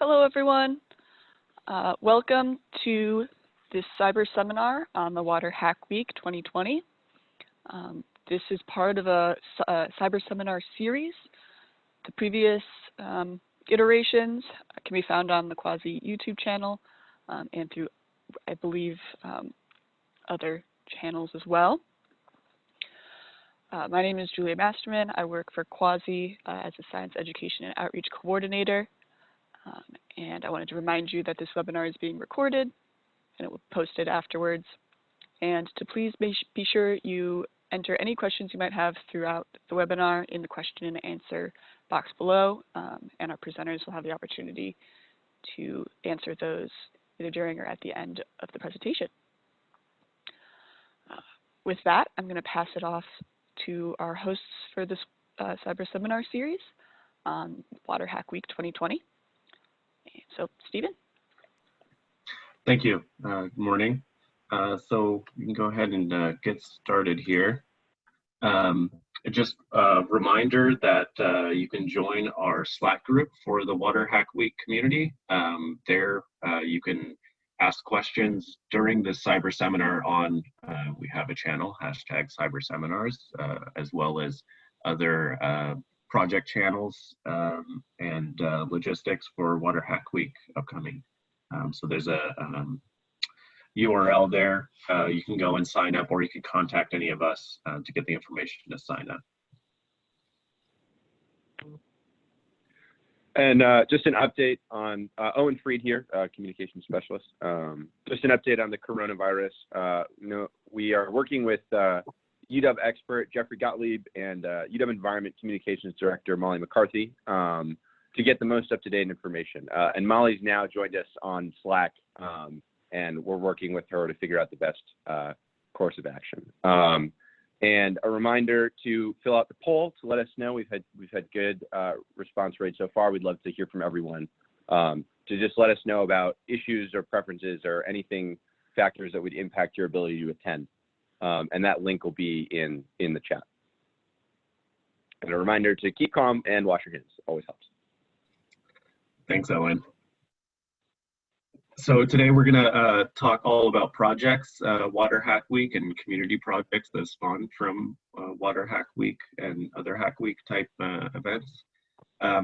Hello, everyone. Welcome to this cyber seminar on the Waterhackweek 2020. This is part of a cyber seminar series. The previous iterations can be found on the Quasi YouTube channel and through, I believe, other channels as well. My name is Julia Masterman. I work for Quasi as a Science Education and Outreach Coordinator. And I wanted to remind you that this webinar is being recorded and it will be posted afterwards. And to please be sure you enter any questions you might have throughout the webinar in the question and answer box below, and our presenters will have the opportunity to answer those either during or at the end of the presentation. With that, I'm going to pass it off to our hosts for this cyber seminar series on Waterhackweek 2020. So, Stephen? Thank you. Good morning. So we can go ahead and get started here. Just a reminder that you can join our Slack group for the Waterhackweek community. There you can ask questions during this cyber seminar on, we have a channel, #cyberseminars, as well as other project channels and logistics for Waterhackweek upcoming. So there's a URL there. You can go and sign up, or you can contact any of us to get the information to sign up. And just an update on Owen Freed here, communication specialist. Just an update on the coronavirus. We are working with UW expert Jeffrey Gottlieb and UW Environment Communications Director Molly McCarthy to get the most up-to-date information. And Molly's now joined us on Slack, and we're working with her to figure out the best course of action. And a reminder to fill out the poll to let us know. We've had good response rates so far. We'd love to hear from everyone to just let us know about issues or preferences or anything, factors that would impact your ability to attend. And that link will be in the chat. And a reminder to keep calm and wash your hands, always helps. Thanks, Owen. So today we're gonna talk all about projects, Waterhackweek and community projects that spawn from Waterhackweek and other Hackweek type events. I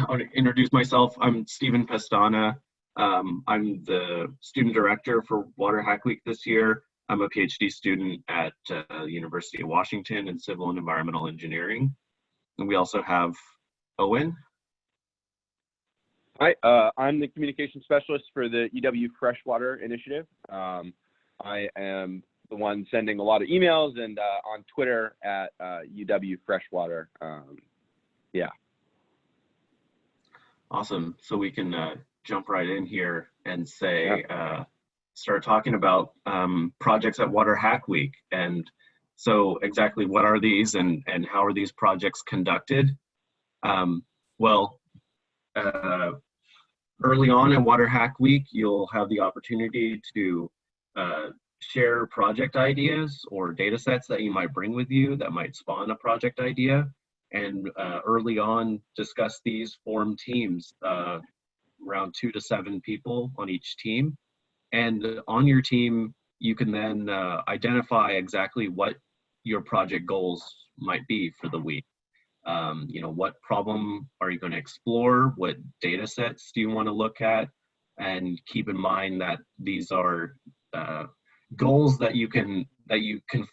want to introduce myself. I'm Stephen Pestana. I'm the student director for Waterhackweek this year. I'm a PhD student at the University of Washington in civil and environmental engineering. And we also have Owen. Hi, I'm the communication specialist for the UW Freshwater Initiative. I am the one sending a lot of emails and on Twitter at UW Freshwater. Yeah. Awesome. So we can jump right in here and say, start talking about projects at Waterhackweek. And so exactly what are these and how are these projects conducted? Early on in Waterhackweek, you'll have the opportunity to share project ideas or data sets that you might bring with you that might spawn a project idea. And early on, discuss these, form teams, around 2 to 7 people on each team. And on your team, you can then identify exactly what your project goals might be for the week. What problem are you going to explore? What data sets do you want to look at? And keep in mind that these are goals that you can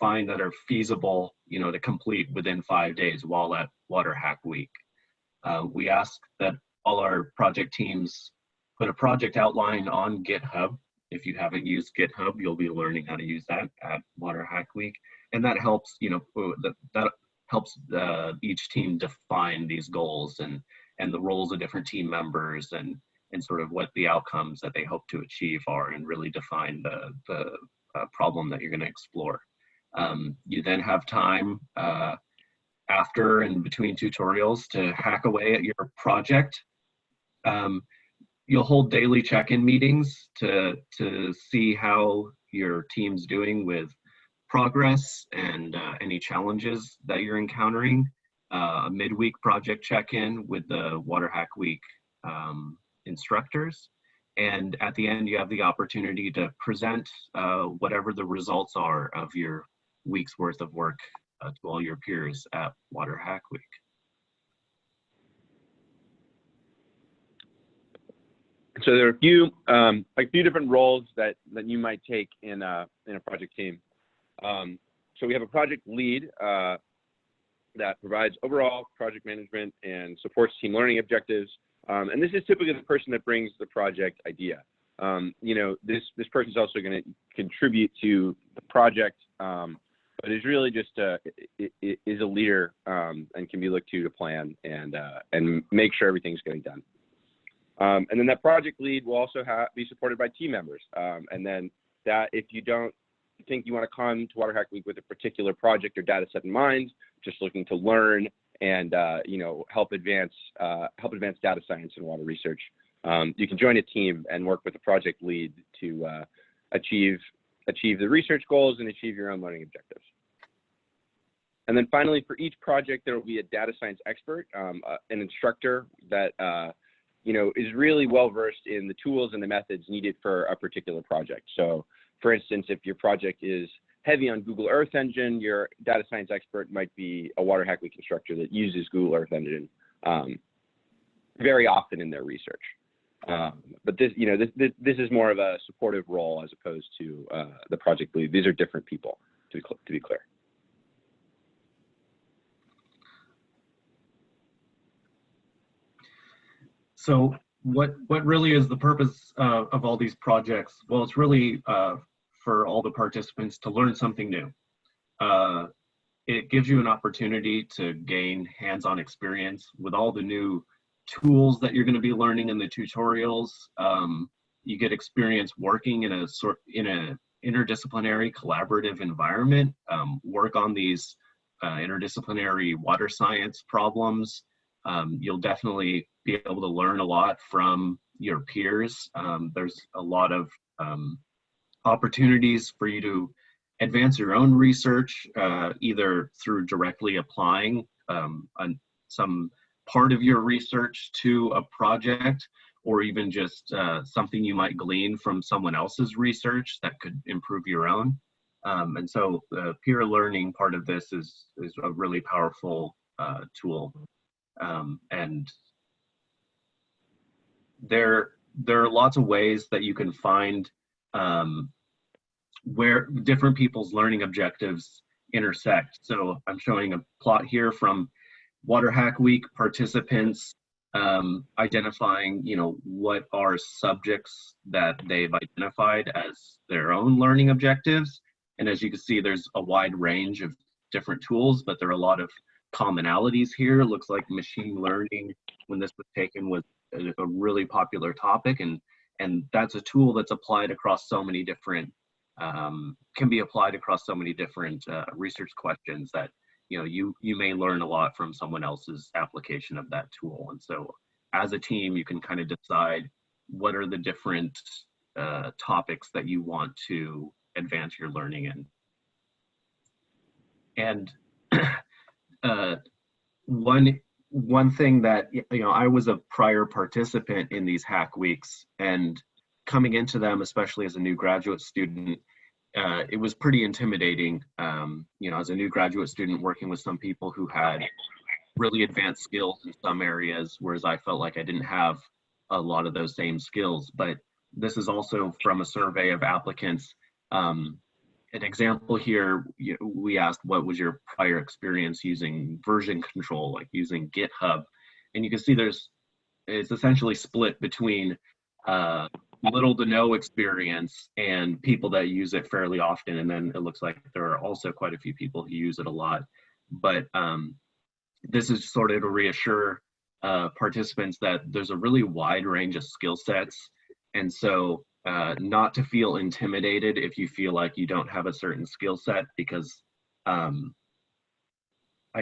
find that are feasible, to complete within 5 days while at Waterhackweek. We ask that all our project teams put a project outline on GitHub. If you haven't used GitHub, you'll be learning how to use that at Waterhackweek, and that helps. That helps each team define these goals and the roles of different team members and sort of what the outcomes that they hope to achieve are, and really define the problem that you're going to explore. You then have time after and between tutorials to hack away at your project. You'll hold daily check-in meetings to see how your team's doing with progress and any challenges that you're encountering. A midweek project check-in with the Waterhackweek instructors. And at the end, you have the opportunity to present whatever the results are of your week's worth of work to all your peers at Waterhackweek. So there are a few different roles that you might take in a project team. So we have a project lead that provides overall project management and supports team learning objectives. And this is typically the person that brings the project idea. You know, this person is also going to contribute to the project, but is really just is a leader and can be looked to plan and make sure everything's getting done. And then that project lead will also be supported by team members. And then that if you don't think you want to come to Waterhackweek with a particular project or data set in mind, just looking to learn and you know, help advance data science and water research, you can join a team and work with the project lead to achieve the research goals and achieve your own learning objectives. And then finally, for each project, there will be a data science expert, an instructor that you know, is really well versed in the tools and the methods needed for a particular project. So, for instance, if your project is heavy on Google Earth Engine, your data science expert might be a Waterhackweek instructor that uses Google Earth Engine very often in their research. But this, you know, this is more of a supportive role as opposed to the project lead. These are different people, to be clear. So what really is the purpose of all these projects? Well, it's really for all the participants to learn something new. It gives you an opportunity to gain hands-on experience with all the new tools that you're going to be learning in the tutorials. You get experience working in an interdisciplinary collaborative environment, work on these interdisciplinary water science problems. You'll definitely be able to learn a lot from your peers. There's a lot of opportunities for you to advance your own research, either through directly applying some part of your research to a project, or even just something you might glean from someone else's research that could improve your own. And so the peer learning part of this is a really powerful tool. And there are lots of ways that you can find where different people's learning objectives intersect. So I'm showing a plot here from Waterhackweek participants identifying, you know, what are subjects that they've identified as their own learning objectives. And as you can see, there's a wide range of different tools, but there are a lot of commonalities here. It looks like machine learning, when this was taken, was a really popular topic, and that's a tool that's applied across so many different can be applied across so many different research questions that, you know, you may learn a lot from someone else's application of that tool. And so as a team, you can kind of decide what are the different topics that you want to advance your learning in. And one thing that, you know, I was a prior participant in these Hackweeks, and coming into them, especially as a new graduate student, it was pretty intimidating. You know, as a new graduate student working with some people who had really advanced skills in some areas, whereas I felt like I didn't have a lot of those same skills. But this is also from a survey of applicants. An example here, we asked, what was your prior experience using version control, like using GitHub? And you can see it's essentially split between little to no experience and people that use it fairly often. And then it looks like there are also quite a few people who use it a lot. But this is sort of to reassure participants that there's a really wide range of skill sets. And so not to feel intimidated if you feel like you don't have a certain skill set, because I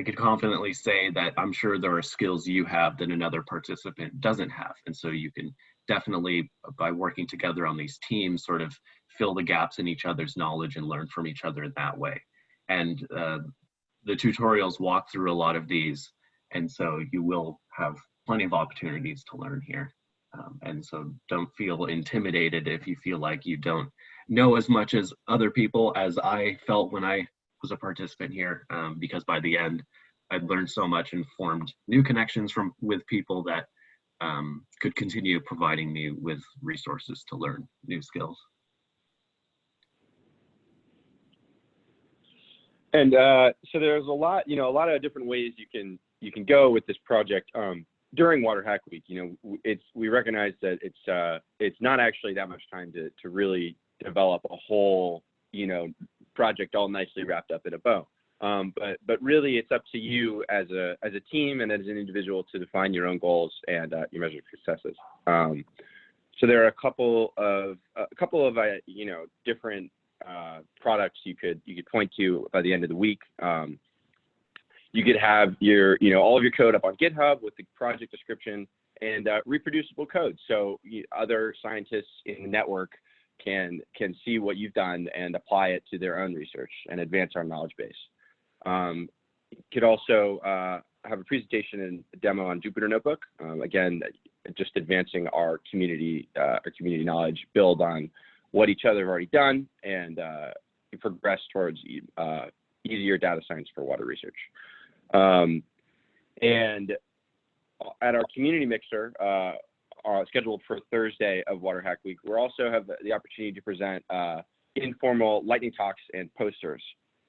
could confidently say that I'm sure there are skills you have that another participant doesn't have. And so you can definitely, by working together on these teams, sort of fill the gaps in each other's knowledge and learn from each other that way. And the tutorials walk through a lot of these, and so you will have plenty of opportunities to learn here. And so don't feel intimidated if you feel like you don't know as much as other people, as I felt when I was a participant here, because by the end, I'd learned so much and formed new connections with people that could continue providing me with resources to learn new skills. And so there's a lot of different ways you can go with this project. During Waterhackweek, we recognize that it's not actually that much time to really develop a whole, project all nicely wrapped up in a bow. But really, it's up to you as a team and as an individual to define your own goals and your measured successes. So there are a couple of different products you could point to by the end of the week. You could have your all of your code up on GitHub with the project description and reproducible code, so other scientists in the network can see what you've done and apply it to their own research and advance our knowledge base. You could also have a presentation and a demo on Jupyter Notebook. Again, just advancing our community knowledge, build on what each other have already done, and progress towards easier data science for water research. And at our community mixer, scheduled for Thursday of Waterhackweek, we also have the opportunity to present informal lightning talks and posters.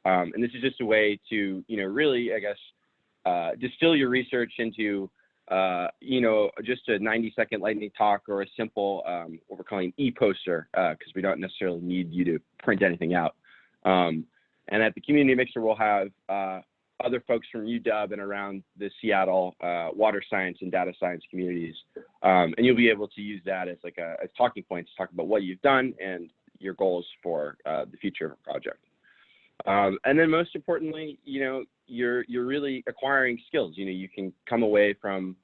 And this is just a way to, really, I guess, distill your research into, just a 90-second lightning talk or a simple, what we're calling e-poster, because we don't necessarily need you to print anything out. And at the community mixer, we'll have other folks from UW and around the Seattle water science and data science communities. And you'll be able to use that as as talking points to talk about what you've done and your goals for the future of a project. And then most importantly, you're really acquiring skills. You can come away from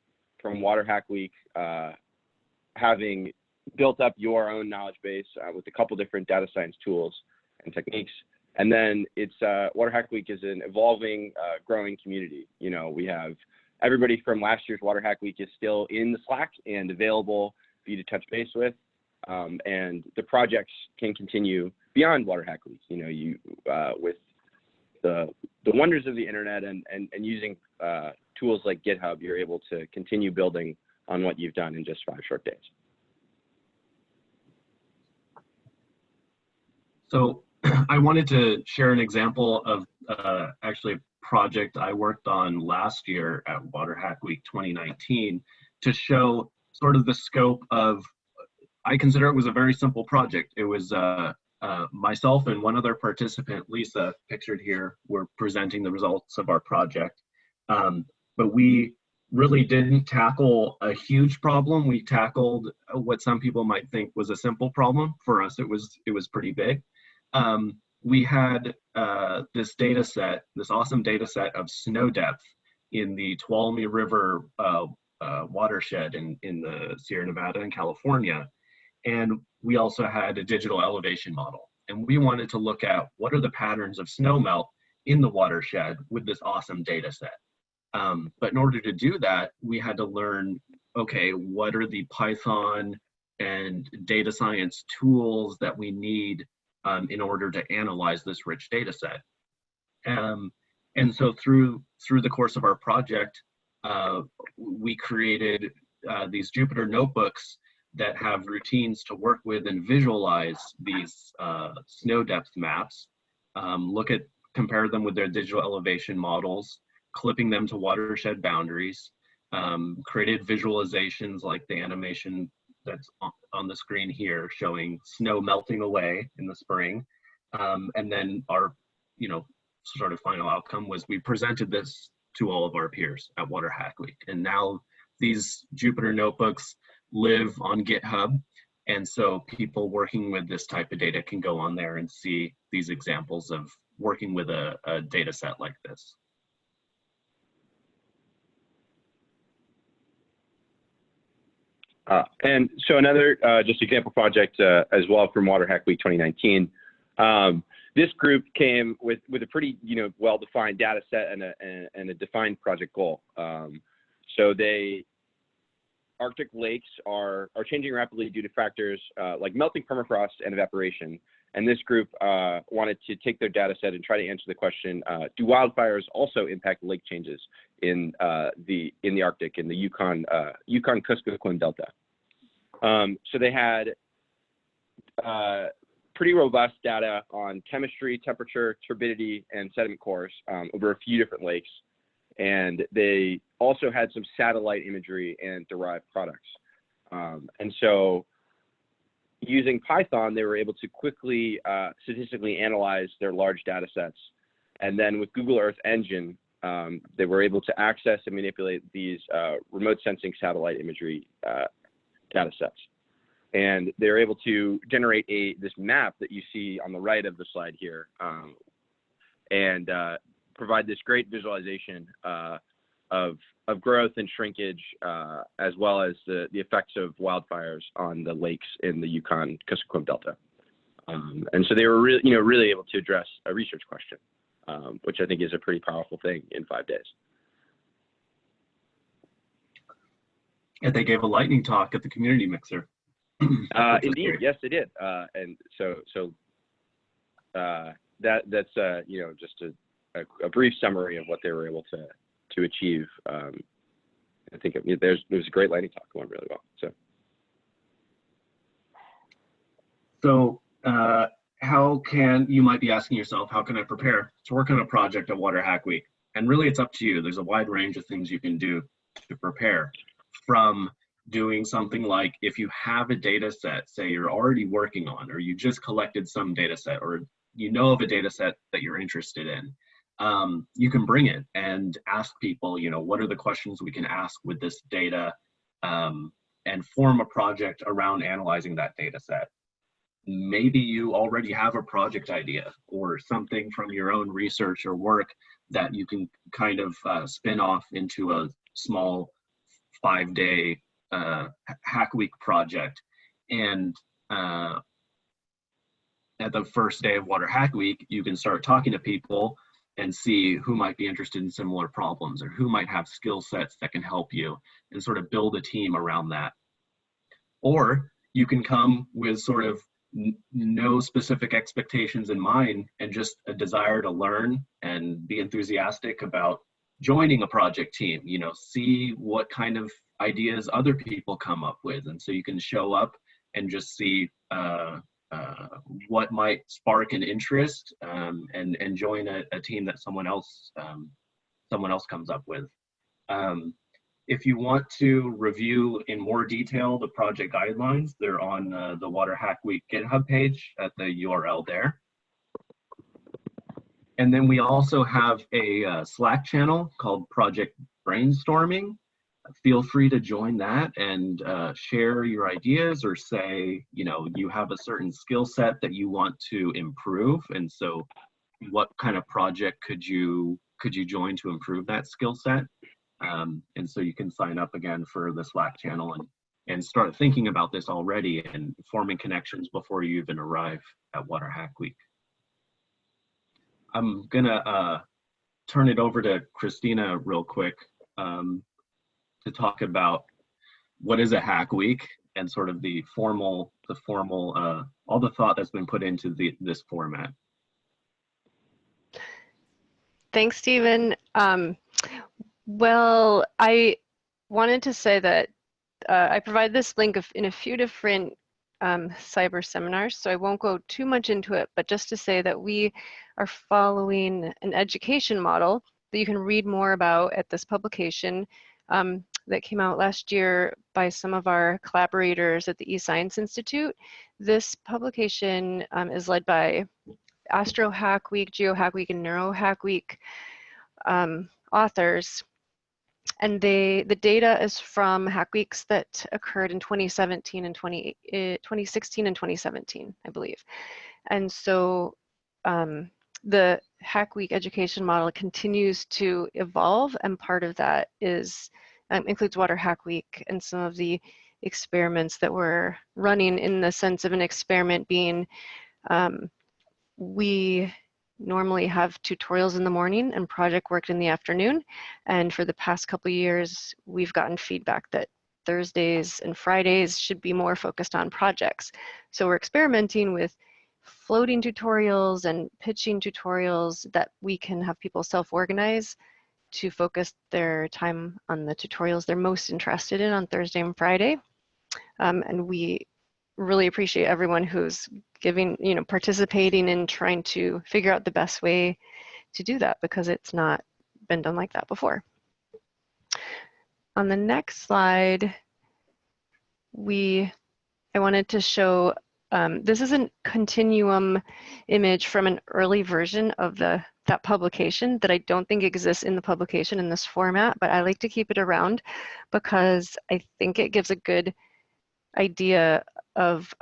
Waterhackweek having built up your own knowledge base with a couple different data science tools and techniques. And then it's Waterhackweek is an evolving, growing community. We have everybody from last year's Waterhackweek is still in the Slack and available for you to touch base with. And the projects can continue beyond Waterhackweek. With the wonders of the internet and using tools like GitHub, you're able to continue building on what you've done in just 5 short days. So I wanted to share an example of actually a project I worked on last year at Waterhackweek 2019 to show sort of the scope of, I consider it was a very simple project. It was myself and one other participant, Lisa, pictured here, were presenting the results of our project. But we really didn't tackle a huge problem. We tackled what some people might think was a simple problem. For us, it was pretty big. We had this data set, this awesome data set of snow depth in the Tuolumne River watershed in the Sierra Nevada and California. And we also had a digital elevation model. And we wanted to look at what are the patterns of snowmelt in the watershed with this awesome data set. But in order to do that, we had to learn, okay, what are the Python and data science tools that we need in order to analyze this rich data set. And so through the course of our project, we created these Jupyter notebooks that have routines to work with and visualize these snow depth maps, compare them with their digital elevation models, clipping them to watershed boundaries, created visualizations like the animation that's on the screen here showing snow melting away in the spring. And then our, sort of final outcome was we presented this to all of our peers at Waterhackweek. And now these Jupyter notebooks live on GitHub. And so people working with this type of data can go on there and see these examples of working with a data set like this. And so another just example project as well from Waterhackweek 2019. This group came with a pretty well-defined data set and a defined project goal. So they Arctic lakes are changing rapidly due to factors like melting permafrost and evaporation. And this group wanted to take their data set and try to answer the question, do wildfires also impact lake changes in the Arctic, in the Yukon-Kuskokwim Delta? So they had pretty robust data on chemistry, temperature, turbidity, and sediment cores over a few different lakes. And they also had some satellite imagery and derived products. And so using Python, they were able to quickly statistically analyze their large data sets. And then with Google Earth Engine, they were able to access and manipulate these remote sensing satellite imagery data sets. And they're able to generate this map that you see on the right of the slide here, and provide this great visualization of growth and shrinkage, as well as the effects of wildfires on the lakes in the Yukon-Kuskokwim Delta. And so they were really able to address a research question, which I think is a pretty powerful thing in 5 days. And they gave a lightning talk at the community mixer. Indeed, yes, they did. And so that's just a brief summary of what they were able to achieve. I think it was a great lightning talk. It went really well. So how can, you might be asking yourself, how can I prepare to work on a project at Waterhackweek? And really it's up to you. There's a wide range of things you can do to prepare, from doing something like, if you have a data set, say you're already working on, or you just collected some data set, or you know of a data set that you're interested in, you can bring it and ask people, what are the questions we can ask with this data, and form a project around analyzing that data set. Maybe you already have a project idea or something from your own research or work that you can kind of spin off into a small 5-day Hackweek project. And at the first day of Waterhackweek, you can start talking to people and see who might be interested in similar problems, or who might have skill sets that can help you, and sort of build a team around that. Or you can come with sort of no specific expectations in mind, and just a desire to learn and be enthusiastic about joining a project team, see what kind of ideas other people come up with. And so you can show up and just see what might spark an interest, and join a team that someone else comes up with. If you want to review in more detail the project guidelines, they're on the Waterhackweek GitHub page at the URL there. And then we also have a Slack channel called Project Brainstorming. Feel free to join that and share your ideas, or say, you have a certain skill set that you want to improve. And so what kind of project could you join to improve that skill set? And so you can sign up again for the Slack channel and start thinking about this already and forming connections before you even arrive at Waterhackweek. I'm gonna turn it over to Christina real quick to talk about what is a Hackweek, and sort of the formal all the thought that's been put into this format. Thanks, Stephen. Well, I wanted to say that I provide this link in a few different Cyberseminars, so I won't go too much into it, but just to say that we are following an education model that you can read more about at this publication that came out last year by some of our collaborators at the eScience Institute. This publication is led by Astro Hackweek, Geo Hackweek, and Neuro Hackweek authors. And the data is from Hackweeks that occurred in 2016 and 2017, I believe. And so the Hackweek education model continues to evolve, and part of that includes Waterhackweek and some of the experiments that we're running, in the sense of an experiment being, we normally have tutorials in the morning and project work in the afternoon. And for the past couple of years, we've gotten feedback that Thursdays and Fridays should be more focused on projects. So we're experimenting with floating tutorials and pitching tutorials that we can have people self-organize to focus their time on the tutorials they're most interested in on Thursday and Friday. And we really appreciate everyone who's giving, participating in trying to figure out the best way to do that, because it's not been done like that before. On the next slide, I wanted to show, this is a Continuum image from an early version of that publication that I don't think exists in the publication in this format, but I like to keep it around because I think it gives a good idea of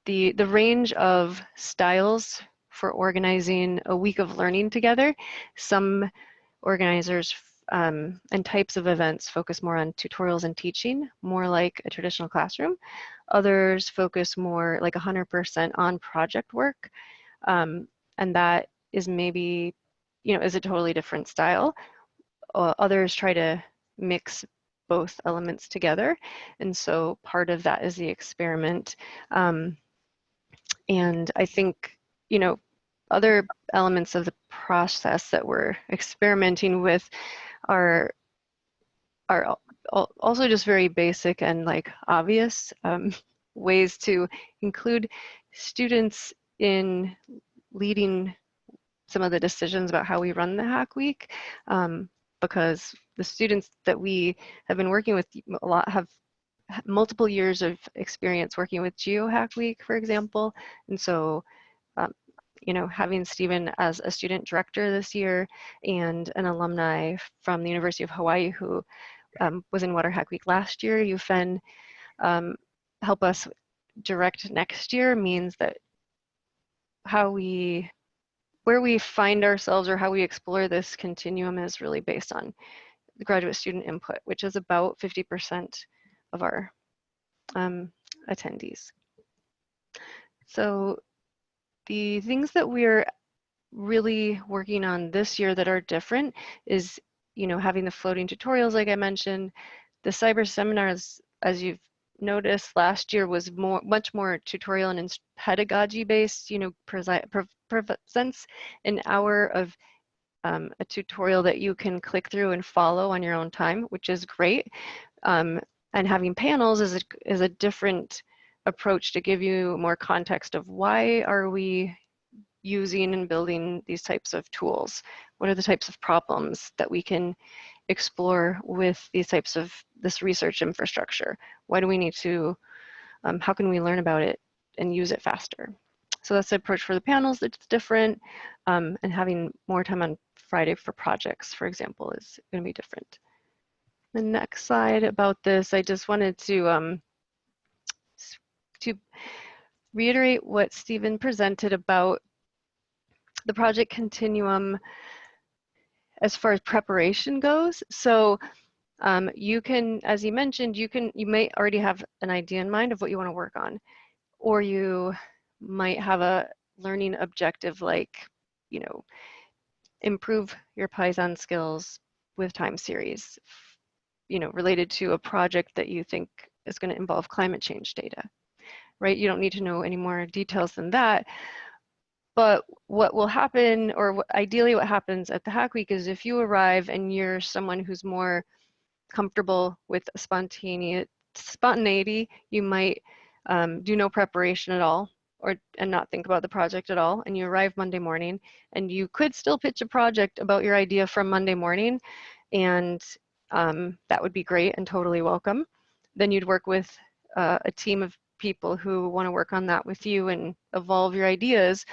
the range of styles for organizing a week of learning together. Some organizers and types of events focus more on tutorials and teaching, more like a traditional classroom. Others focus more like 100% on project work. And that is maybe, is a totally different style. Others try to mix both elements together. And so part of that is the experiment. And I think, other elements of the process that we're experimenting with are also just very basic and like obvious ways to include students in leading some of the decisions about how we run the Hack Week, because the students that we have been working with a lot have multiple years of experience working with Hack Week, for example. And so, having Stephen as a student director this year and an alumni from the University of Hawaii who was in Waterhackweek last year, Yufen, help us direct next year means that where we find ourselves or how we explore this continuum is really based on the graduate student input, which is about 50% of our attendees. So the things that we're really working on this year that are different is, having the floating tutorials, like I mentioned. The Cyberseminars, as you've noticed, last year was much more tutorial and pedagogy based, presents an hour of a tutorial that you can click through and follow on your own time, which is great. And having panels is a different approach to give you more context of why are we using and building these types of tools? What are the types of problems that we can explore with these types of this research infrastructure? Why do we need to, how can we learn about it and use it faster? So that's the approach for the panels that's different, and having more time on Friday for projects, for example, is going to be different. The next slide about this, I just wanted to reiterate what Stephen presented about the project continuum as far as preparation goes. So you can, as he mentioned, you may already have an idea in mind of what you want to work on, or you might have a learning objective like, improve your Python skills with time series, related to a project that you think is going to involve climate change data, right? You don't need to know any more details than that. But what will happen, or ideally what happens at the Hack Week, is if you arrive and you're someone who's more comfortable with spontaneity, you might do no preparation at all, and not think about the project at all, and you arrive Monday morning, and you could still pitch a project about your idea from Monday morning, and that would be great and totally welcome. Then you'd work with a team of people who want to work on that with you and evolve your ideas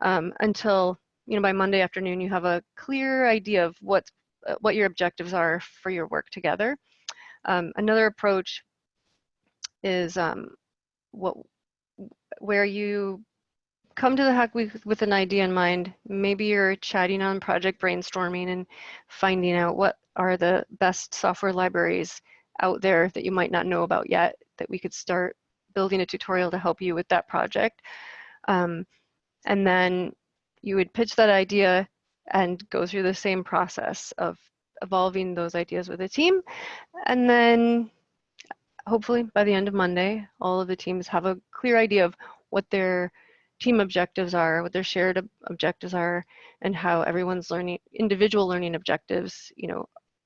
until, by Monday afternoon you have a clear idea of what your objectives are for your work together. Another approach is where you come to the Hack Week with an idea in mind. Maybe you're chatting on project brainstorming and finding out what are the best software libraries out there that you might not know about yet, that we could start building a tutorial to help you with that project. And then you would pitch that idea and go through the same process of evolving those ideas with a team. And then hopefully by the end of Monday, all of the teams have a clear idea of what their team objectives are, what their shared objectives are, and how everyone's individual learning objectives,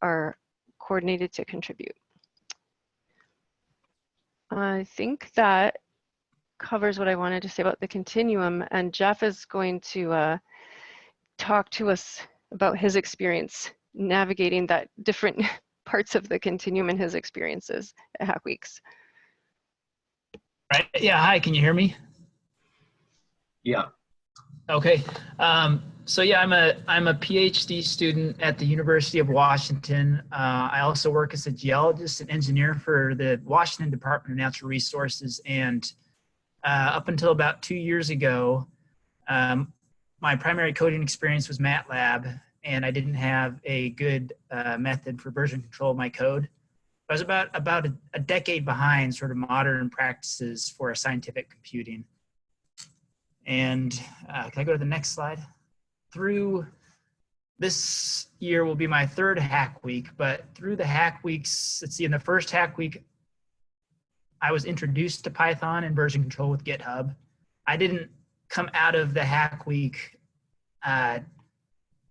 are coordinated to contribute. I think that covers what I wanted to say about the continuum, and Jeff is going to talk to us about his experience navigating that different parts of the continuum and his experiences at Hackweeks. Right. Yeah. Hi. Can you hear me? Yeah. Okay. So yeah, I'm a PhD student at the University of Washington. I also work as a geologist and engineer for the Washington Department of Natural Resources. And up until about 2 years ago, my primary coding experience was MATLAB, and I didn't have a good method for version control of my code. I was about a decade behind sort of modern practices for scientific computing. And can I go to the next slide? Through this year will be my third Hack Week, but through the Hack Weeks, let's see, in the first Hack Week, I was introduced to Python and version control with GitHub. I didn't come out of the Hack Week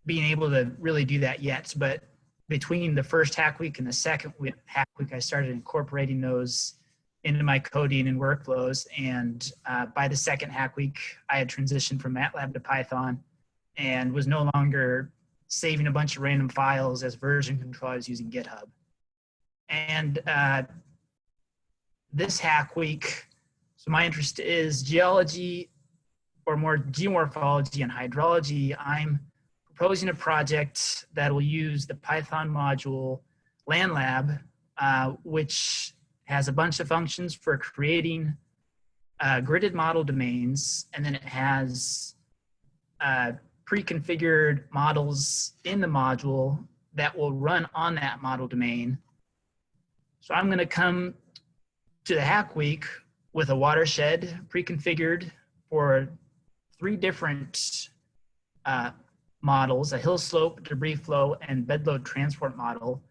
being able to really do that yet, but between the first Hack Week and the second Hack Week, I started incorporating those into my coding and workflows. And by the second Hack Week, I had transitioned from MATLAB to Python and was no longer saving a bunch of random files as version control. I was using GitHub. And this Hack Week, so my interest is geology, or more geomorphology and hydrology. I'm proposing a project that will use the Python module Landlab, which has a bunch of functions for creating gridded model domains, and then it has pre-configured models in the module that will run on that model domain. So I'm going to come to the Hack Week with a watershed pre-configured for 3 different models: a hill slope, debris flow, and bedload transport model.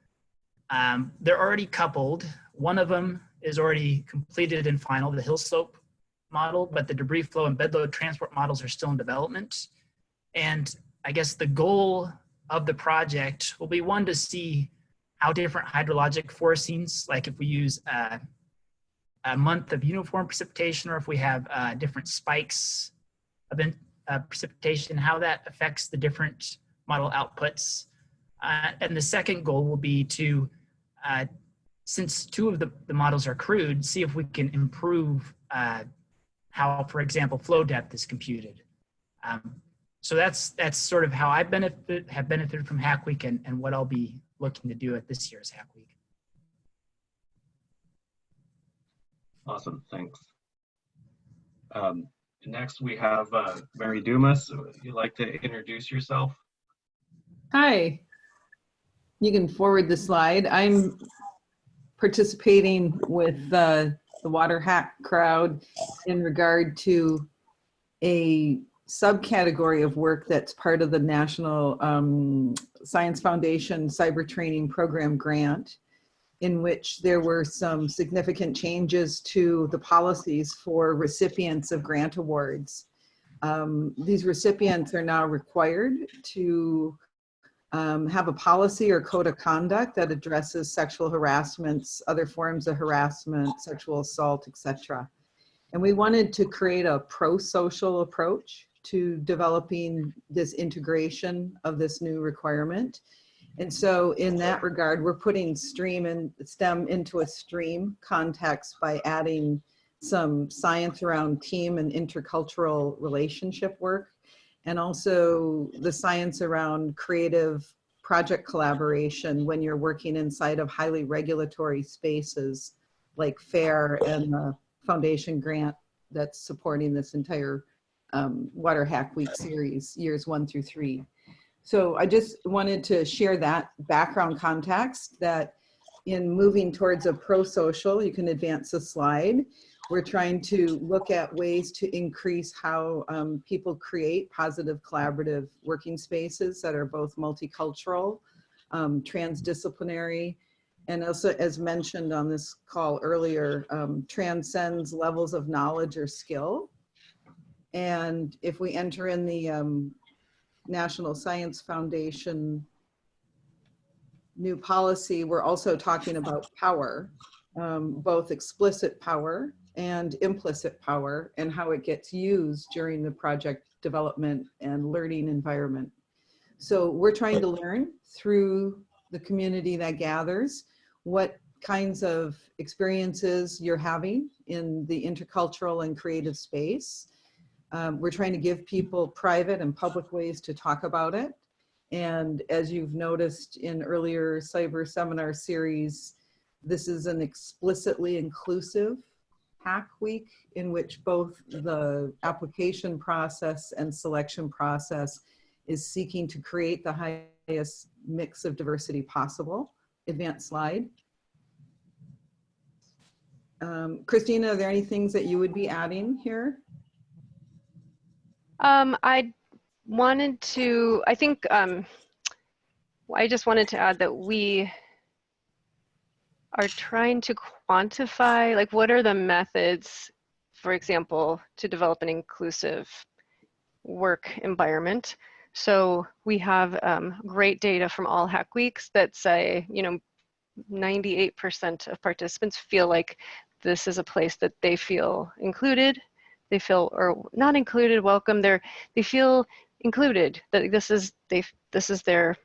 They're already coupled. One of them is already completed and final, the hill slope model, but the debris flow and bedload transport models are still in development. And I guess the goal of the project will be, one, to see how different hydrologic forcings, like if we use a month of uniform precipitation, or if we have different spikes of precipitation, how that affects the different model outputs. And the second goal will be to, since 2 of the models are crude, see if we can improve how, for example, flow depth is computed. So that's sort of how I have benefited from Hack Week, and what I'll be looking to do at this year's Hack Week. Awesome, thanks. Next we have Mary Dumas. Would you like to introduce yourself? Hi. You can forward the slide. I'm participating with the Water Hack crowd in regard to a subcategory of work that's part of the National Science Foundation Cyber Training Program grant, in which there were some significant changes to the policies for recipients of grant awards. These recipients are now required to have a policy or code of conduct that addresses sexual harassments, other forms of harassment, sexual assault, etc. And we wanted to create a pro-social approach to developing this integration of this new requirement. And so in that regard, we're putting STEM into a stream context by adding some science around team and intercultural relationship work, and also the science around creative project collaboration when you're working inside of highly regulatory spaces like FAIR and the foundation grant that's supporting this entire Water Hack Week series, years 1 through 3. So I just wanted to share that background context, that in moving towards a pro-social, you can advance the slide. We're trying to look at ways to increase how people create positive collaborative working spaces that are both multicultural, transdisciplinary, and also, as mentioned on this call earlier, transcends levels of knowledge or skill. And if we enter in the National Science Foundation new policy, we're also talking about power, both explicit power and implicit power, and how it gets used during the project development and learning environment. So we're trying to learn through the community that gathers what kinds of experiences you're having in the intercultural and creative space. We're trying to give people private and public ways to talk about it. And as you've noticed in earlier cyber seminar series, this is an explicitly inclusive Hack Week in which both the application process and selection process is seeking to create the highest mix of diversity possible. Advanced slide. Christina, are there any things that you would be adding here? I wanted to, I think, I just wanted to add that we are trying to quantify, like, what are the methods, for example, to develop an inclusive work environment. So we have great data from all Hackweeks that say, 98% of participants feel like this is a place that they feel included, they feel, or not included, welcome, they feel included, that this is their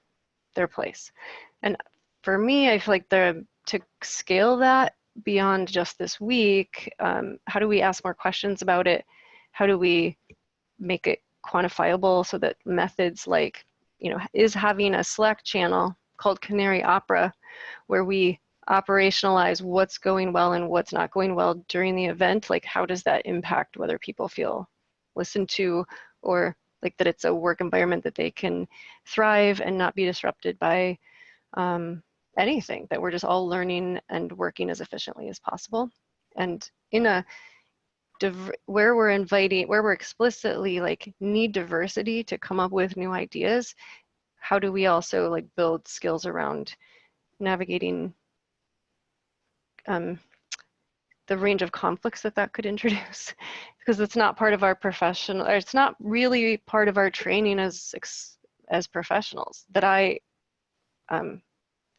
place. And for me, I feel like to scale that beyond just this week, how do we ask more questions about it? How do we make it quantifiable so that methods like, is having a Slack channel called Canary Opera, where we operationalize what's going well and what's not going well during the event, like how does that impact whether people feel listened to, or like that it's a work environment that they can thrive and not be disrupted by anything, that we're just all learning and working as efficiently as possible. And in a where we're explicitly like need diversity to come up with new ideas, how do we also like build skills around navigating the range of conflicts that could introduce? Because it's not part of our professional, or it's not really part of our training as professionals that I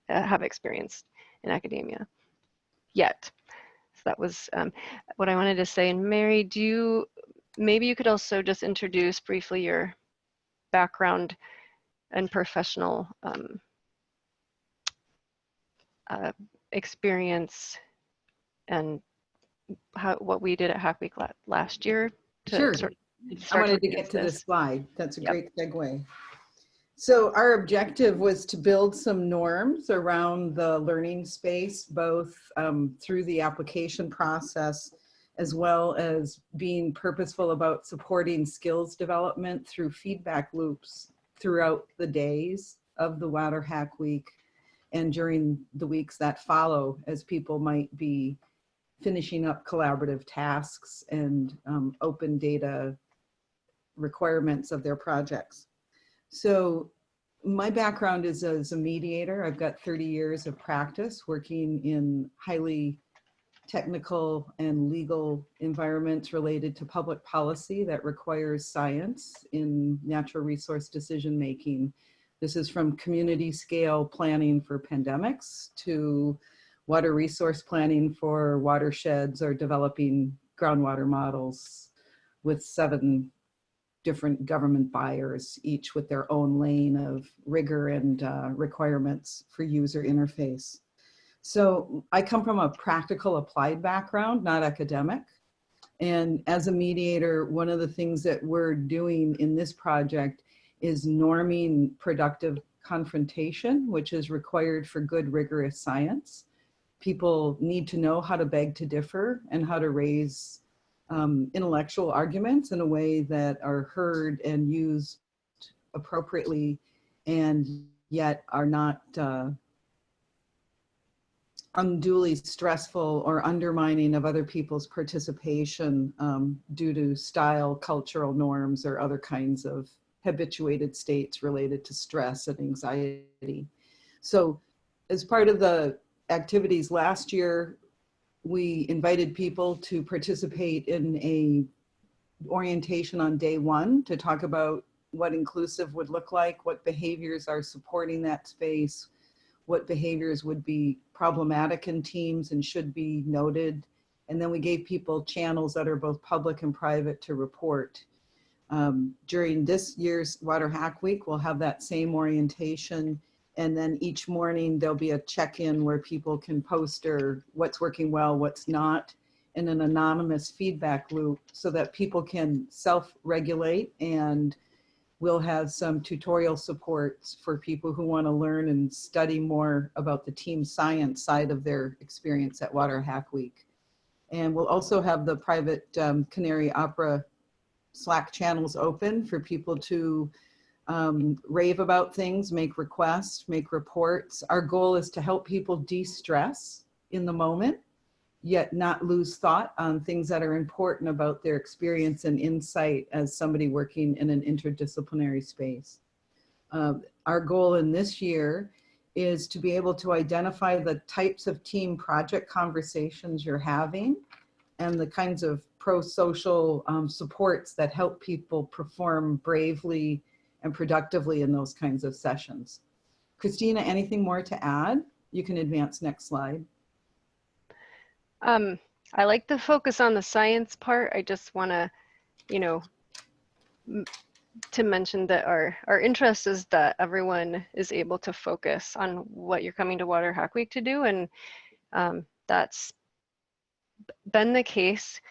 have experienced in academia yet. So that was what I wanted to say. And Mary, maybe you could also just introduce briefly your background and professional experience and what we did at Hackweek last year. Sure. I wanted to get to this slide. That's a great segue. So our objective was to build some norms around the learning space, both through the application process, as well as being purposeful about supporting skills development through feedback loops throughout the days of the Waterhackweek and during the weeks that follow, as people might be finishing up collaborative tasks and open data requirements of their projects. So my background is as a mediator. I've got 30 years of practice working in highly technical and legal environments related to public policy that requires science in natural resource decision making. This is from community scale planning for pandemics to water resource planning for watersheds, or developing groundwater models with 7 different government buyers, each with their own lane of rigor and requirements for user interface. So I come from a practical applied background, not academic. And as a mediator, one of the things that we're doing in this project is norming productive confrontation, which is required for good, rigorous science. People need to know how to beg to differ and how to raise intellectual arguments in a way that are heard and used appropriately, and yet are not unduly stressful or undermining of other people's participation due to style, cultural norms, or other kinds of habituated states related to stress and anxiety. So as part of the activities last year, we invited people to participate in a orientation on day one to talk about what inclusive would look like, what behaviors are supporting that space, what behaviors would be problematic in teams and should be noted. And then we gave people channels that are both public and private to report. During this year's Waterhackweek, we'll have that same orientation. And then each morning there'll be a check-in where people can post or what's working well, what's not, in an anonymous feedback loop so that people can self-regulate, and we'll have some tutorial supports for people who want to learn and study more about the team science side of their experience at Waterhackweek. And we'll also have the private Canary Opera Slack channels open for people to rave about things, make requests, make reports. Our goal is to help people de-stress in the moment, yet not lose thought on things that are important about their experience and insight as somebody working in an interdisciplinary space. Our goal in this year is to be able to identify the types of team project conversations you're having and the kinds of pro-social supports that help people perform bravely and productively in those kinds of sessions. Christina, anything more to add? You can advance next slide. I like the focus on the science part. I just want to, to mention that our interest is that everyone is able to focus on what you're coming to Waterhackweek to do, and that's been the case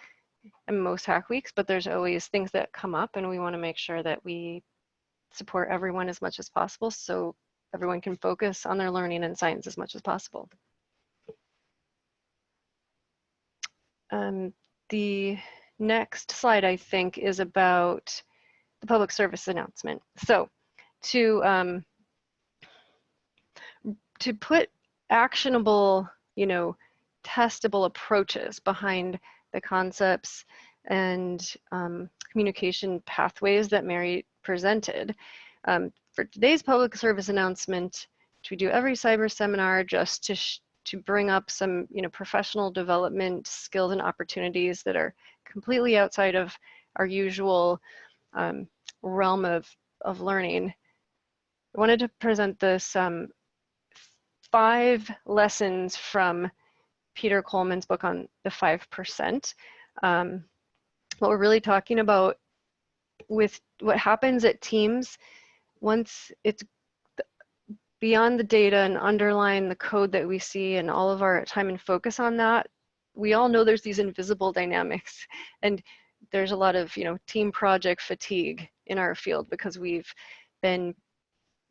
in most Hackweeks, but there's always things that come up, and we want to make sure that we support everyone as much as possible so everyone can focus on their learning and science as much as possible. The next slide, I think, is about the public service announcement. So to put actionable, testable approaches behind the concepts and communication pathways that Mary presented, for today's public service announcement, which we do every cyber seminar, just to bring up some professional development skills and opportunities that are completely outside of our usual realm of learning. I wanted to present this 5 lessons from Peter Coleman's book on the 5%. What we're really talking about with what happens at teams once it's beyond the data and underline the code that we see and all of our time and focus on that. We all know there's these invisible dynamics, and there's a lot of team project fatigue in our field because we've been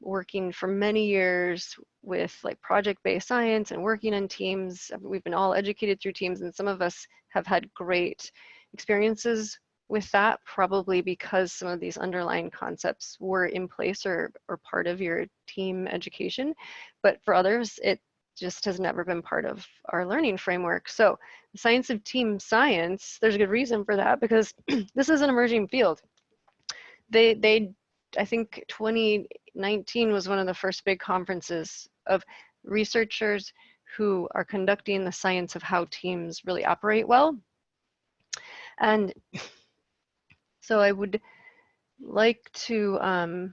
working for many years with project-based science and working in teams. We've been all educated through teams, and some of us have had great experiences with that, probably because some of these underlying concepts were in place or part of your team education. But for others, it just has never been part of our learning framework. So the science of team science, there's a good reason for that, because this is an emerging field. I think 2019 was one of the first big conferences of researchers who are conducting the science of how teams really operate well. And so I would like to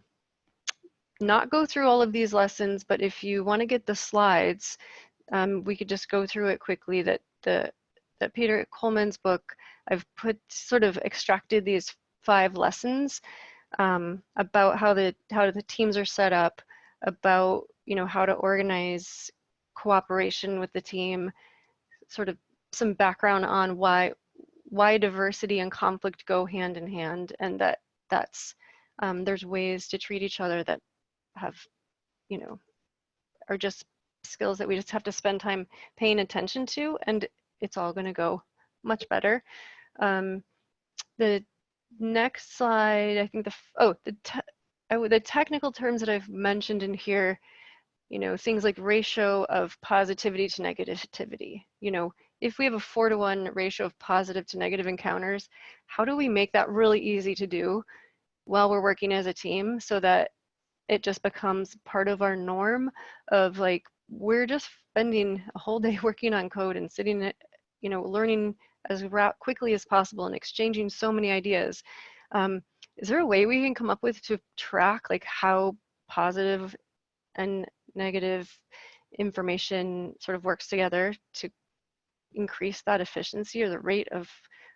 not go through all of these lessons, but if you want to get the slides, we could just go through it quickly. That Peter Coleman's book, I've sort of extracted these 5 lessons about how the teams are set up, about how to organize cooperation with the team, sort of some background on why diversity and conflict go hand in hand, and that's there's ways to treat each other that have are just skills that we just have to spend time paying attention to, and it's all going to go much better. The next slide, I think the technical terms that I've mentioned in here, things like ratio of positivity to negativity. If we have a 4-to-1 ratio of positive to negative encounters, how do we make that really easy to do while we're working as a team, so that it just becomes part of our norm of we're just spending a whole day working on code and sitting, you know, learning as quickly as possible and exchanging so many ideas. Is there a way we can come up with to track like how positive and negative information sort of works together to increase that efficiency or the rate of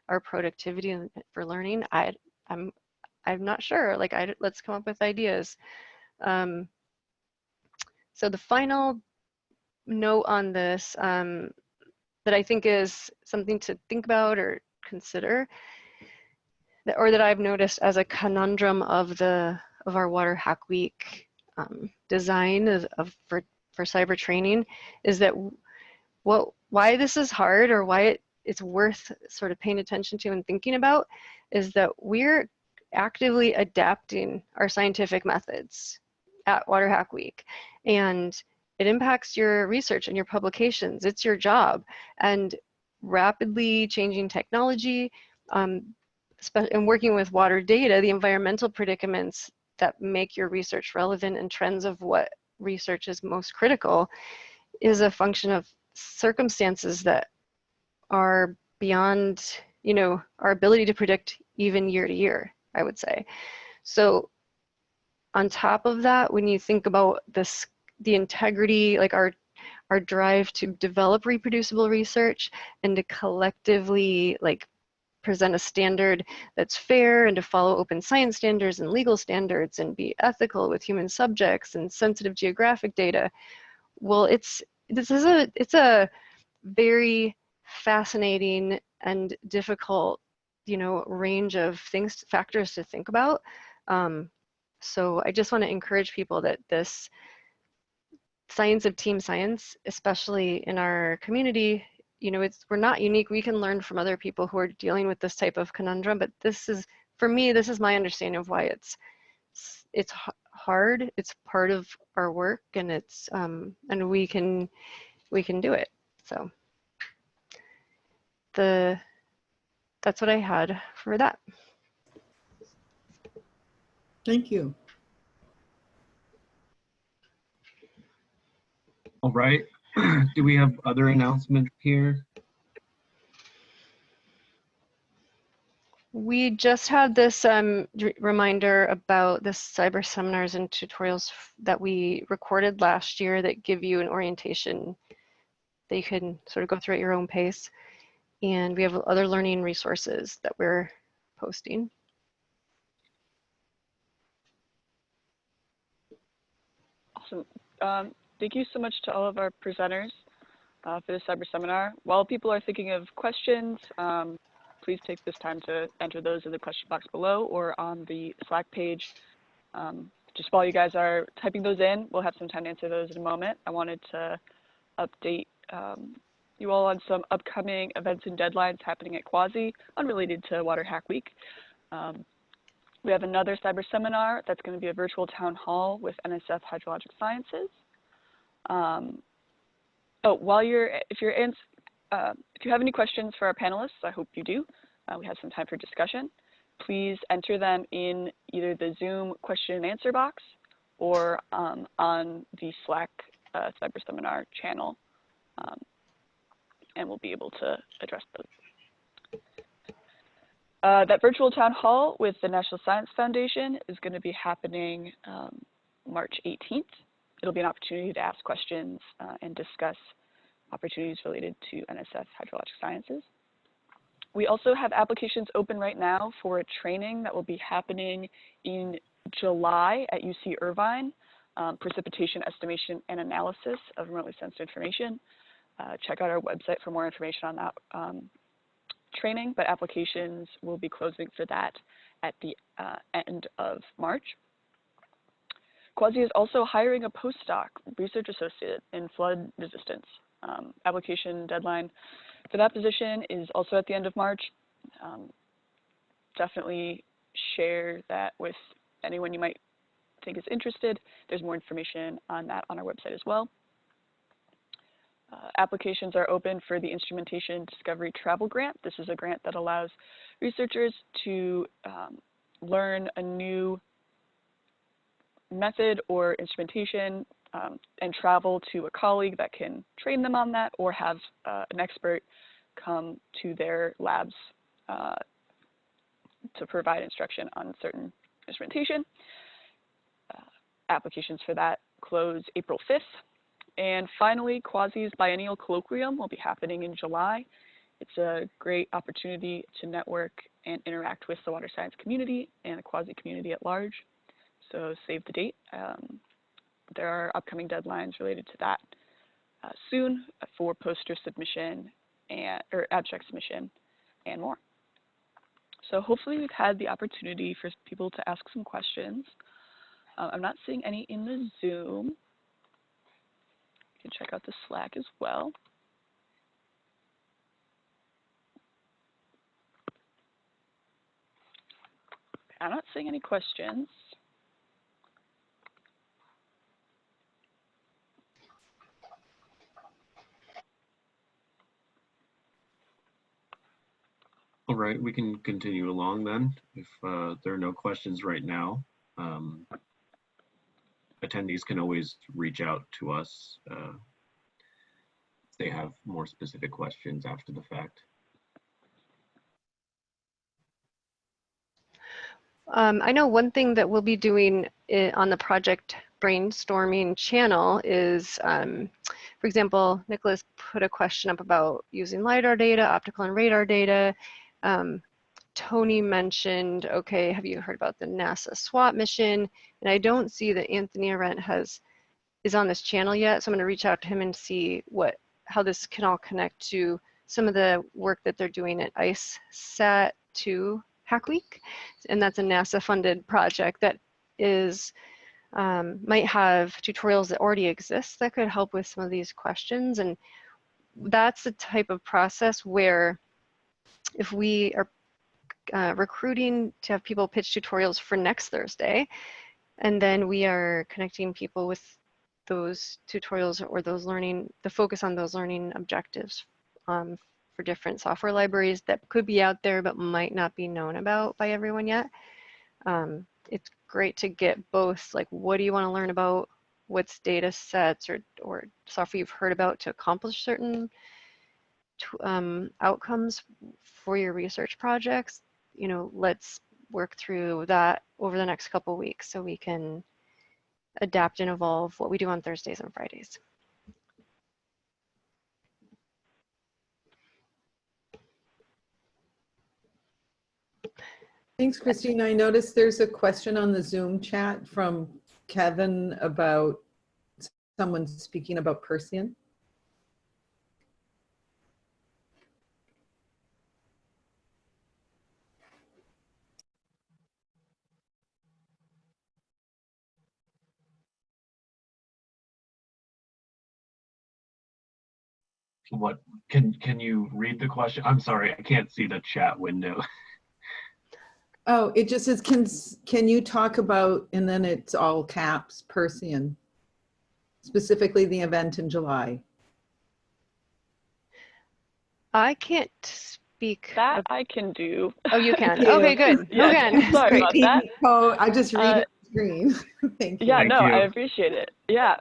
our productivity for learning? I'm not sure. Like, let's come up with ideas. So the final note on this that I think is something to think about or consider, or that I've noticed as a conundrum of our Waterhackweek design for cyber training, is that why this is hard, or why it's worth sort of paying attention to and thinking about, is that we're actively adapting our scientific methods at Waterhackweek, and it impacts your research and your publications. It's your job. And rapidly changing technology, and working with water data, the environmental predicaments that make your research relevant and trends of what research is most critical, is a function of circumstances that are beyond, you know, our ability to predict even year to year, I would say. So on top of that, when you think about this, the integrity, like our drive to develop reproducible research and to collectively like present a standard that's fair and to follow open science standards and legal standards and be ethical with human subjects and sensitive geographic data. Well, it's a very fascinating and difficult, you know, range of factors to think about. So I just want to encourage people that this science of team science, especially in our community, you know, we're not unique. We can learn from other people who are dealing with this type of conundrum, but this is, for me, this is my understanding of why it's hard. It's part of our work, and it's and we can do it. So that's what I had for that. Thank you. All right. Do we have other announcements here? We just had this reminder about the cyber seminars and tutorials that we recorded last year that give you an orientation that you can sort of go through at your own pace. And we have other learning resources that we're posting. Awesome. Thank you so much to all of our presenters for the cyber seminar. While people are thinking of questions, please take this time to enter those in the question box below or on the Slack page. Just while you guys are typing those in, we'll have some time to answer those in a moment. I wanted to update you all on some upcoming events and deadlines happening at Quasi, unrelated to Waterhackweek. We have another cyber seminar that's going to be a virtual town hall with NSF Hydrologic Sciences. If you have any questions for our panelists, I hope you do. We have some time for discussion. Please enter them in either the Zoom question and answer box or on the Slack cyber seminar channel, and we'll be able to address those. That virtual town hall with the National Science Foundation is going to be happening March 18th. It'll be an opportunity to ask questions and discuss opportunities related to NSF Hydrologic Sciences. We also have applications open right now for a training that will be happening in July at UC Irvine, precipitation estimation and analysis of remotely sensitive information. Check out our website for more information on that training, but applications will be closing for that at the end of March. Quasi is also hiring a postdoc research associate in flood resistance. Application deadline for that position is also at the end of March. Definitely share that with anyone you might think is interested. There's more information on that on our website as well. Applications are open for the Instrumentation Discovery Travel Grant. This is a grant that allows researchers to learn a new method or instrumentation and travel to a colleague that can train them on that, or have an expert come to their labs to provide instruction on certain instrumentation. Applications for that close April 5th. And finally, Quasi's biennial colloquium will be happening in July. It's a great opportunity to network and interact with the water science community and the Quasi community at large. So save the date. There are upcoming deadlines related to that soon for poster submission or abstract submission and more. So hopefully we've had the opportunity for people to ask some questions. I'm not seeing any in the Zoom. You can check out the Slack as well. I'm not seeing any questions. All right, we can continue along then. If there are no questions right now, attendees can always reach out to us if they have more specific questions after the fact. I know one thing that we'll be doing on the project brainstorming channel is, for example, Nicholas put a question up about using lidar data, optical and radar data. Tony mentioned, okay, have you heard about the NASA SWAT mission? And I don't see that Anthony Arendt is on this channel yet, so I'm going to reach out to him and see how this can all connect to some of the work that they're doing at ICESat-2 Hackweek, and that's a NASA-funded project that is might have tutorials that already exist that could help with some of these questions. And that's the type of process where if we are recruiting to have people pitch tutorials for next Thursday, and then we are connecting people with those tutorials or those learning, the focus on those learning objectives for different software libraries that could be out there but might not be known about by everyone yet. It's great to get both, like, what do you want to learn about, what's data sets or software you've heard about to accomplish certain outcomes for your research projects. You know, let's work through that over the next couple of weeks so we can adapt and evolve what we do on Thursdays and Fridays. Thanks, Christine. I noticed there's a question on the Zoom chat from Kevin about someone speaking about Persian. What can you read the question? I'm sorry, I can't see the chat window. Oh, it just says, can you talk about, and then it's all caps, Persian, specifically the event in July. I can't speak. That I can do. Oh, you can. Yeah. Okay, good. Yeah, Okay. sorry about that. Oh, I just read it on the screen. Thank you. Yeah, Thank no, you. I appreciate it. Yeah.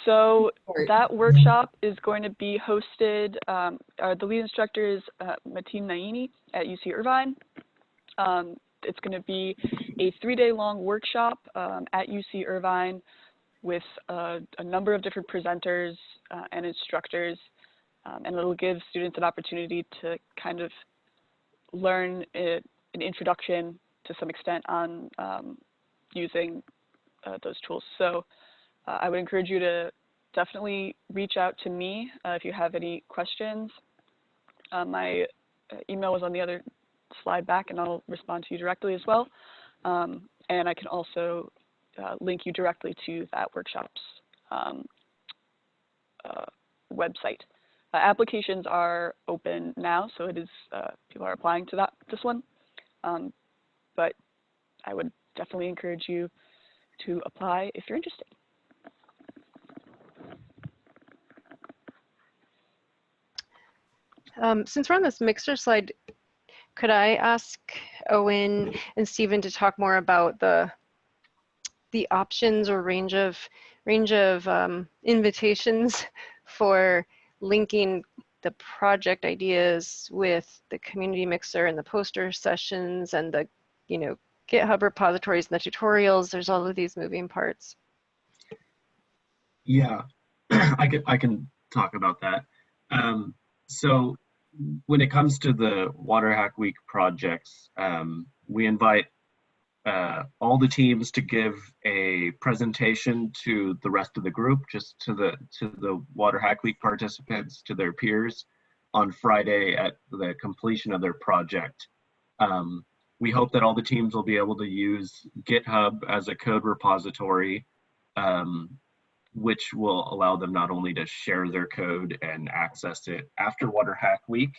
So Sorry. that workshop is going to be hosted, the lead instructor is Mateen Naini at UC Irvine. It's going to be a 3-day-long workshop at UC Irvine with a number of different presenters and instructors, and it'll give students an opportunity to kind of learn an introduction to some extent on using those tools. So I would encourage you to definitely reach out to me if you have any questions. My email was on the other slide back, and I'll respond to you directly as well. And I can also link you directly to that workshop's website. Applications are open now, so it is people are applying to this one. But I would definitely encourage you to apply if you're interested. Since we're on this mixer slide, could I ask Owen and Stephen to talk more about the options or range of range of invitations for linking the project ideas with the community mixer and the poster sessions and the, you know, GitHub repositories and the tutorials. There's all of these moving parts. Yeah, I can talk about that. So when it comes to the Waterhackweek projects, we invite all the teams to give a presentation to the rest of the group, just to the Waterhackweek participants, to their peers, on Friday at the completion of their project. We hope that all the teams will be able to use GitHub as a code repository, which will allow them not only to share their code and access it after Waterhackweek,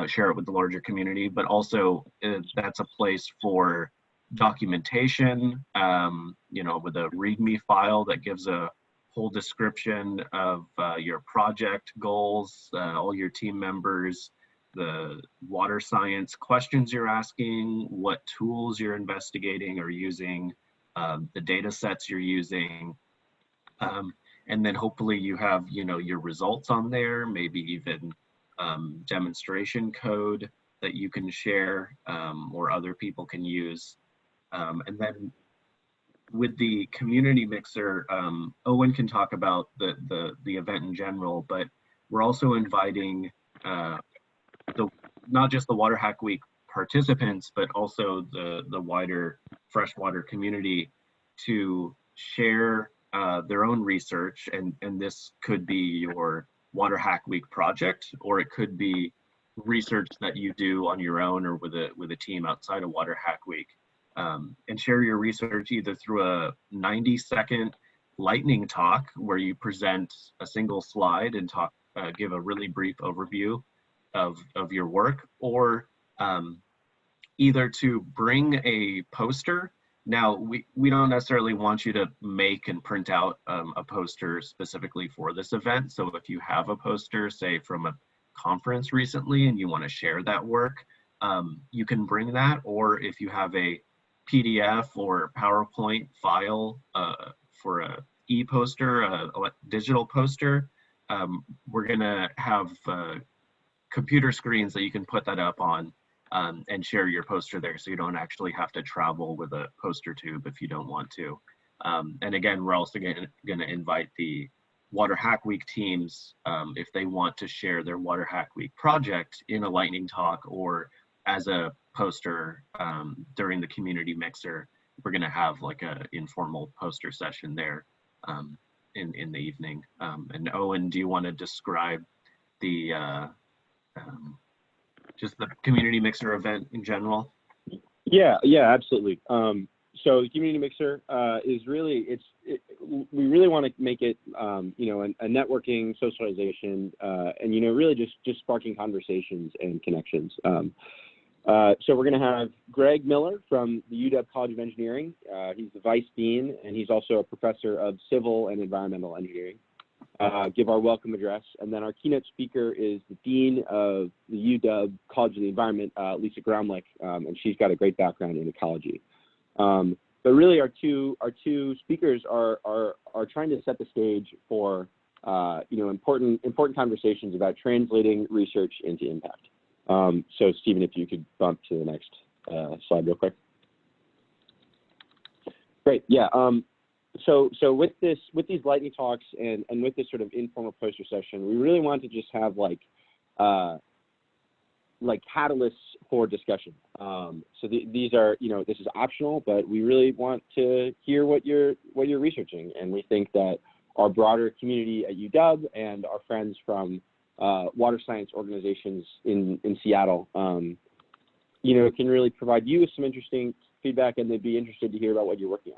share it with the larger community, but also that's a place for documentation, you know, with a README file that gives a whole description of your project goals, all your team members, the water science questions you're asking, what tools you're investigating or using, the data sets you're using, and then hopefully you have, you know, your results on there, maybe even demonstration code that you can share or other people can use. And then with the community mixer, Owen can talk about the event in general, but we're also inviting not just the Waterhackweek participants, but also the wider freshwater community to share their own research, and this could be your Waterhackweek project, or it could be research that you do on your own or with a team outside of Waterhackweek. And share your research either through a 90-second lightning talk where you present a single slide and give a really brief overview of your work, or either to bring a poster. Now, we don't necessarily want you to make and print out a poster specifically for this event. So if you have a poster, say from a conference recently, and you want to share that work, you can bring that. Or if you have a PDF or PowerPoint file for a e-poster, a digital poster, we're gonna have computer screens that you can put that up on and share your poster there, so you don't actually have to travel with a poster tube if you don't want to. And again, we're also gonna invite the Waterhackweek teams if they want to share their Waterhackweek project in a lightning talk or as a poster during the community mixer. We're going to have like a informal poster session there in the evening. And Owen, do you want to describe the just the community mixer event in general? Yeah, absolutely. So the community mixer is really, we really want to make it, you know, a networking, socialization, and, you know, really just sparking conversations and connections. So we're going to have Greg Miller from the UW College of Engineering. He's the Vice Dean, and he's also a Professor of Civil and Environmental Engineering, give our welcome address. And then our keynote speaker is the Dean of the UW College of the Environment, Lisa Gromlich, and she's got a great background in ecology. But really our two speakers are trying to set the stage for, you know, important conversations about translating research into impact. So Stephen, if you could bump to the next slide real quick. Great, yeah. So with these lightning talks and with this sort of informal poster session, we really want to just have like catalysts for discussion. So these are, you know, this is optional, but we really want to hear what you're researching, and we think that our broader community at UW and our friends from water science organizations in Seattle, you know, can really provide you with some interesting feedback, and they'd be interested to hear about what you're working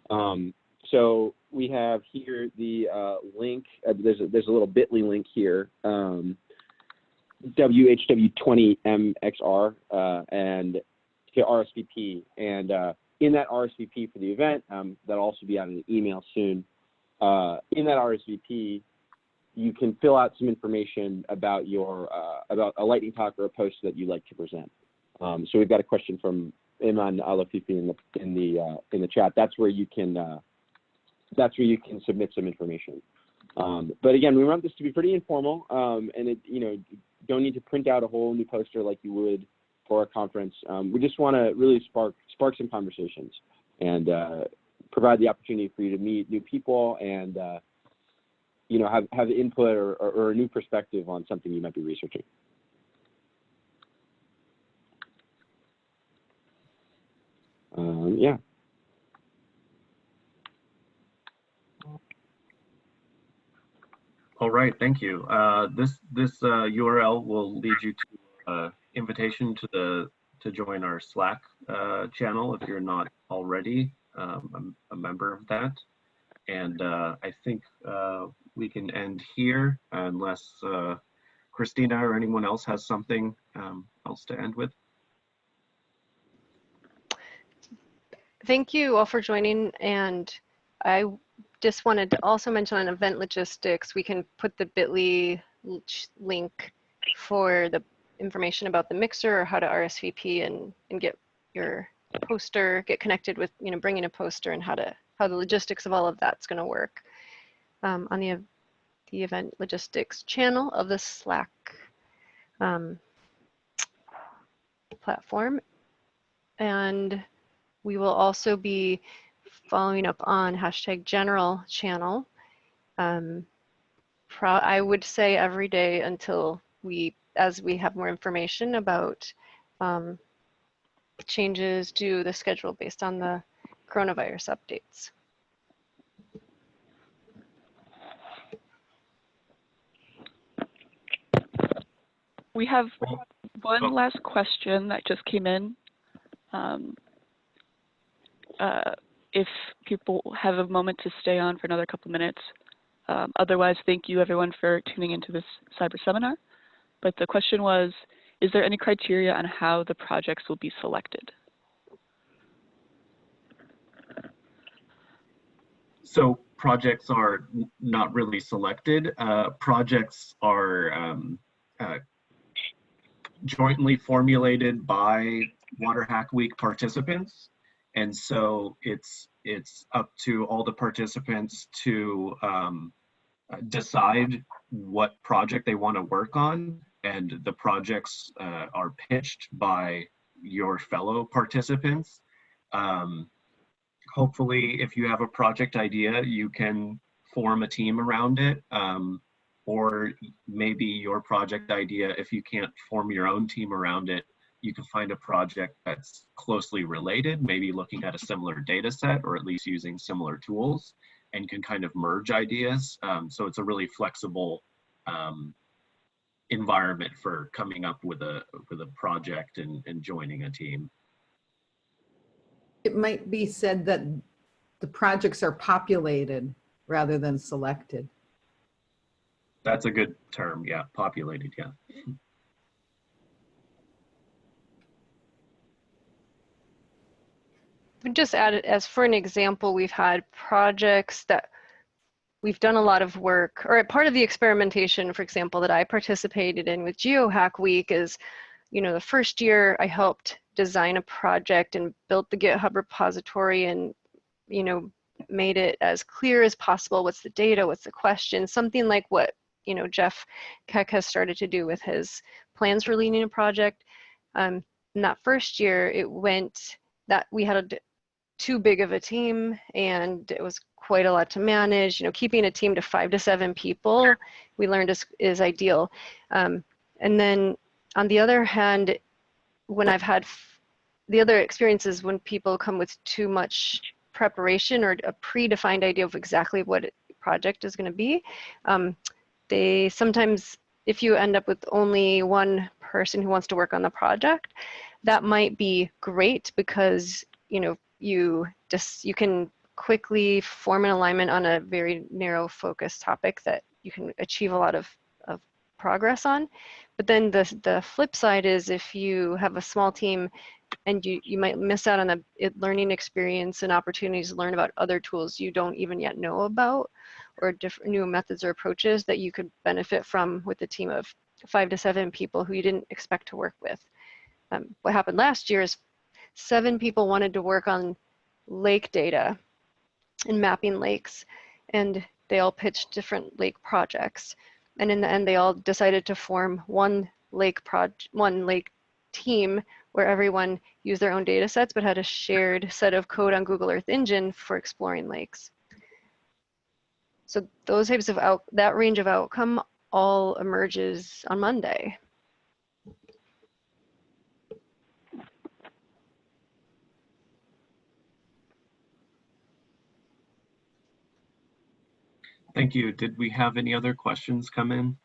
on. So we have here the link. There's a little bit.ly link here, WHW20MXR, and to RSVP. And in that RSVP for the event, that'll also be out in an email soon. In that RSVP, you can fill out some information about your about a lightning talk or a post that you'd like to present. So we've got a question from Iman Alafifi in the chat. That's where you can that's where you can submit some information. But again, we want this to be pretty informal, and it, don't need to print out a whole new poster like you would for a conference. We just want to really spark some conversations and provide the opportunity for you to meet new people and have input or a new perspective on something you might be researching. Yeah. All right, thank you. This URL will lead you to invitation to join our Slack channel if you're not already a member of that. And I think we can end here unless Christina or anyone else has something else to end with. Thank you all for joining, and I just wanted to also mention on event logistics, we can put the bit.ly link for the information about the mixer or how to RSVP and get your poster, get connected with, bringing a poster and how the logistics of all of that's going to work on the event logistics channel of the Slack platform. And we will also be following up on #general channel. I would say every day until as we have more information about changes to the schedule based on the coronavirus updates. We have one last question that just came in. If people have a moment to stay on for another couple minutes. Otherwise, thank you everyone for tuning into this cyber seminar. But the question was, is there any criteria on how the projects will be selected? So projects are not really selected. Projects are jointly formulated by Waterhackweek participants. And so it's up to all the participants to decide what project they want to work on, and the projects are pitched by your fellow participants. Hopefully, if you have a project idea, you can form a team around it, or maybe your project idea, if you can't form your own team around it, you can find a project that's closely related, maybe looking at a similar data set or at least using similar tools, and can kind of merge ideas. So it's a really flexible environment for coming up with a project and joining a team. It might be said that the projects are populated rather than selected. That's a good term, yeah, populated, yeah. Just add it as for an example, we've had projects that we've done a lot of work, or part of the experimentation, for example, that I participated in with Hackweek is, the first year I helped design a project and built the GitHub repository and, made it as clear as possible. What's the data? What's the question? Something like what, Jeff Keck has started to do with his plans for leading a project. In that first year, it went that we had too big of a team and it was quite a lot to manage. Keeping a team to 5 to 7 people, we learned is ideal. And then on the other hand, when I've had the other experiences when people come with too much preparation or a predefined idea of exactly what a project is going to be, they sometimes, if you end up with only one person who wants to work on the project, that might be great because you can quickly form an alignment on a very narrow focus topic that you can achieve a lot of progress on. But then the flip side is if you have a small team and you might miss out on a learning experience and opportunities to learn about other tools you don't even yet know about, or different new methods or approaches that you could benefit from with a team of 5 to 7 people who you didn't expect to work with. What happened last year is 7 people wanted to work on lake data, and mapping lakes. And they all pitched different lake projects. And in the end, they all decided to form one lake team where everyone used their own data sets but had a shared set of code on Google Earth Engine for exploring lakes. So those types of that range of outcome all emerges on Monday. Thank you. Did we have any other questions come in?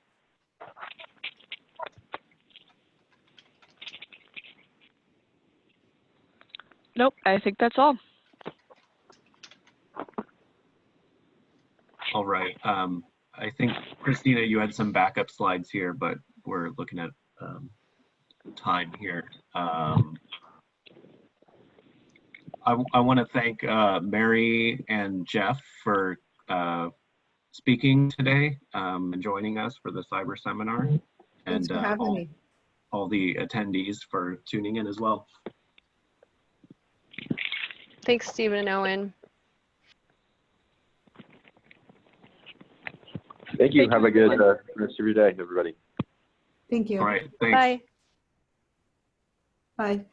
Nope, I think that's all. All right. I think, Christina, you had some backup slides here, but we're looking at time here. I want to thank Mary and Jeff for speaking today and joining us for the cyber seminar. Thanks And for having me. all the attendees for tuning in as well. Thanks, Stephen and Owen. Thank you. Thank Have you, a good everyone. rest of your day, everybody. Thank you. All right. Thanks. Bye. Bye.